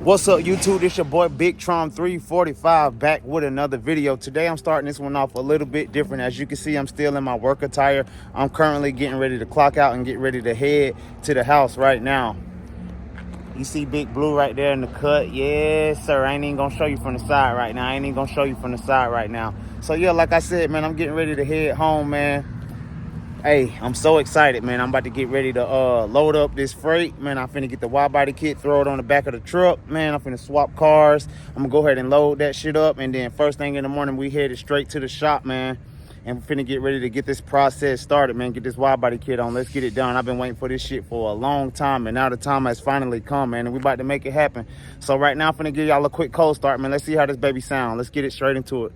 What's up, YouTube? This your boy Big Tron 345 back with another video. Today I'm starting this one off a little bit different. As you can see, I'm still in my work attire. I'm currently getting ready to clock out and get ready to head to the house right now. You see Big Blue right there in the cut. Yes, sir. I ain't even gonna show you from the side right now. So yeah, like I said, man, I'm getting ready to head home, man. Hey, I'm so excited, man. I'm about to get ready to load up this freight. Man, I'm finna get the Widebody kit, throw it on the back of the truck. Man, I'm finna swap cars. I'm gonna go ahead and load that shit up. And then first thing in the morning, we headed straight to the shop, man. And we're finna get ready to get this process started, man. Get this Widebody kit on. Let's get it done. I've been waiting for this shit for a long time. And now the time has finally come, man. And we about to make it happen. So right now, I'm finna give y'all a quick cold start, man. Let's see how this baby sound. Let's get it straight into it.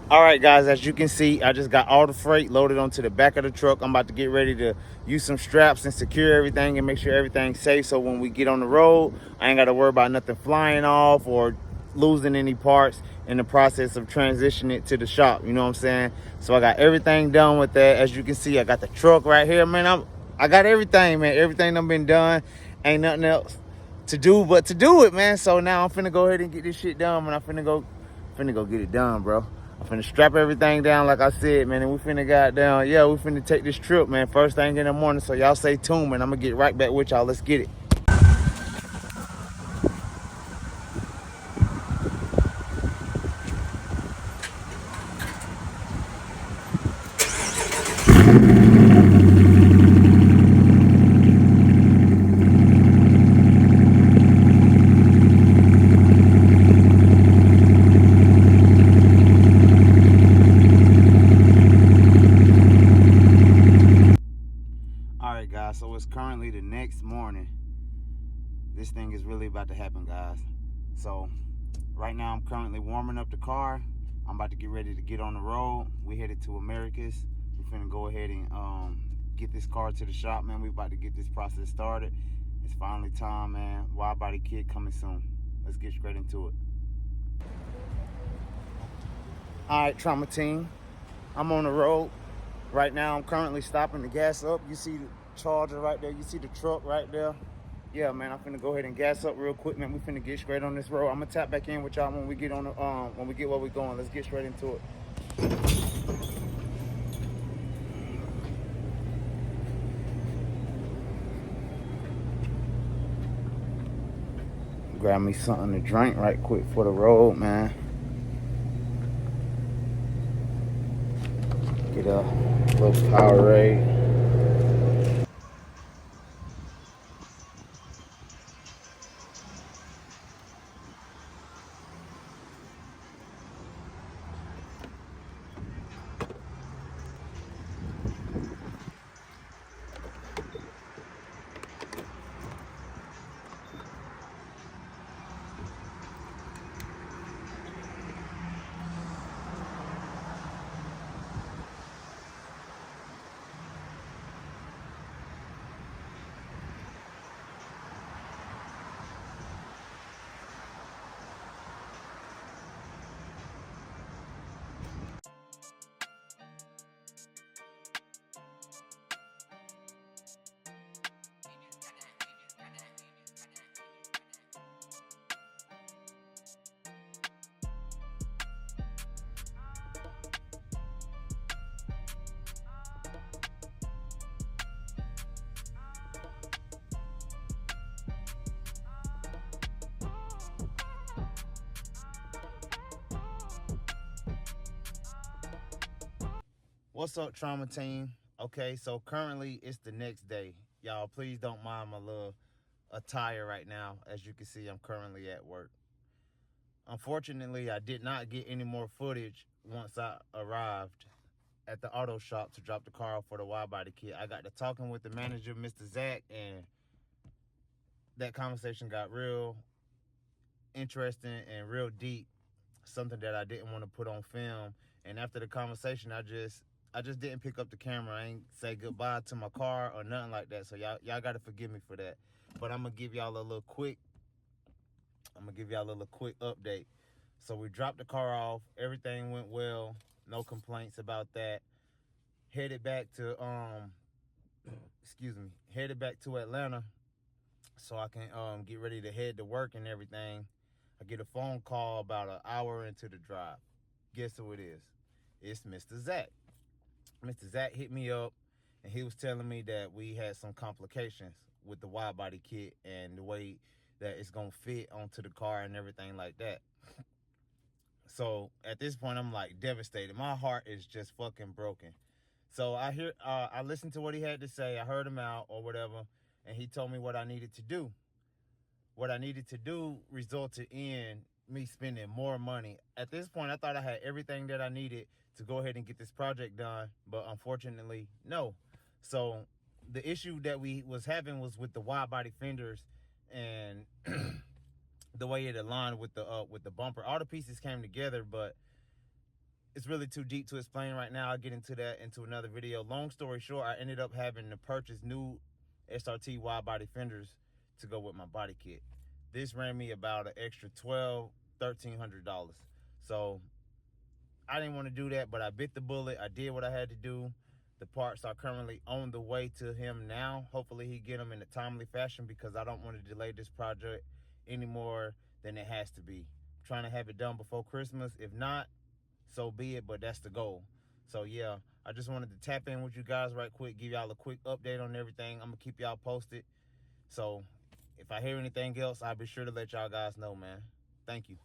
All right, guys, as you can see, I just got all the freight loaded onto the back of the truck. I'm about to get ready to use some straps and secure everything and make sure everything's safe. So when we get on the road, I ain't got to worry about nothing flying off or losing any parts in the process of transitioning it to the shop. You know what I'm saying? So I got everything done with that. As you can see, I got the truck right here, man. I got everything, man. Everything done been done. Ain't nothing else to do but to do it, man. So now I'm finna go ahead and get this shit done, man. I'm finna go get it done, bro. I'm finna strap everything down like I said, man, and we finna we finna take this trip, man, first thing in the morning. So y'all stay tuned, man. I'm gonna get right back with y'all. Let's get it. All right, guys, so it's currently the next morning. This thing is really about to happen, guys. So right now I'm currently warming up the car. I'm about to get ready to get on the road. We headed to Americas. We're finna go ahead and get this car to the shop, man. We about to get this process started. It's finally time, man. Widebody kit coming soon. Let's get straight into it. All right, trauma team, I'm on the road right now. I'm currently stopping the gas up. You see the charger right there. You see the truck right there. Yeah, man, I'm finna go ahead and gas up real quick, man. We finna get straight on this road. I'm gonna tap back in with y'all when we get on the when we get where we're going. Let's get straight into it. Grab me something to drink right quick for the road, man. Get a little Powerade. What's up, trauma team? Okay, so currently it's the next day. Y'all, please don't mind my little attire right now. As you can see, I'm currently at work. Unfortunately, I did not get any more footage once I arrived at the auto shop to drop the car off for the Widebody kit. I got to talking with the manager, Mr. Zach, and that conversation got real interesting and real deep, something that I didn't want to put on film. And after the conversation, I just didn't pick up the camera. I ain't say goodbye to my car or nothing like that. So y'all gotta forgive me for that. But I'm gonna give y'all a little quick update. So we dropped the car off, everything went well, no complaints about that. Headed back to headed back to Atlanta so I can get ready to head to work and everything. I get a phone call about an hour into the drive. Guess who it is? It's Mr. Zach. Mr. Zach hit me up and he was telling me that we had some complications with the Widebody kit and the way that it's gonna fit onto the car and everything like that. So at this point, I'm like devastated. My heart is just fucking broken. So I listened to what he had to say. I heard him out or whatever, and he told me what I needed to do. What I needed to do resulted in me spending more money. At this point, I thought I had everything that I needed to go ahead and get this project done, but unfortunately, no. So the issue that we was having was with the wide body fenders and the way it aligned with the bumper. All the pieces came together, but it's really too deep to explain right now. I'll get into that into another video. Long story short, I ended up having to purchase new SRT wide body fenders to go with my body kit. This ran me about an extra $1,300. So I didn't want to do that, but I bit the bullet. I did what I had to do. The parts are currently on the way to him now. Hopefully he get them in a timely fashion because I don't want to delay this project any more than it has to be. I'm trying to have it done before Christmas. If not, so be it, but that's the goal. So yeah, I just wanted to tap in with you guys right quick, give y'all a quick update on everything. I'm gonna keep y'all posted. So if I hear anything else, I'll be sure to let y'all guys know, man. Thank you.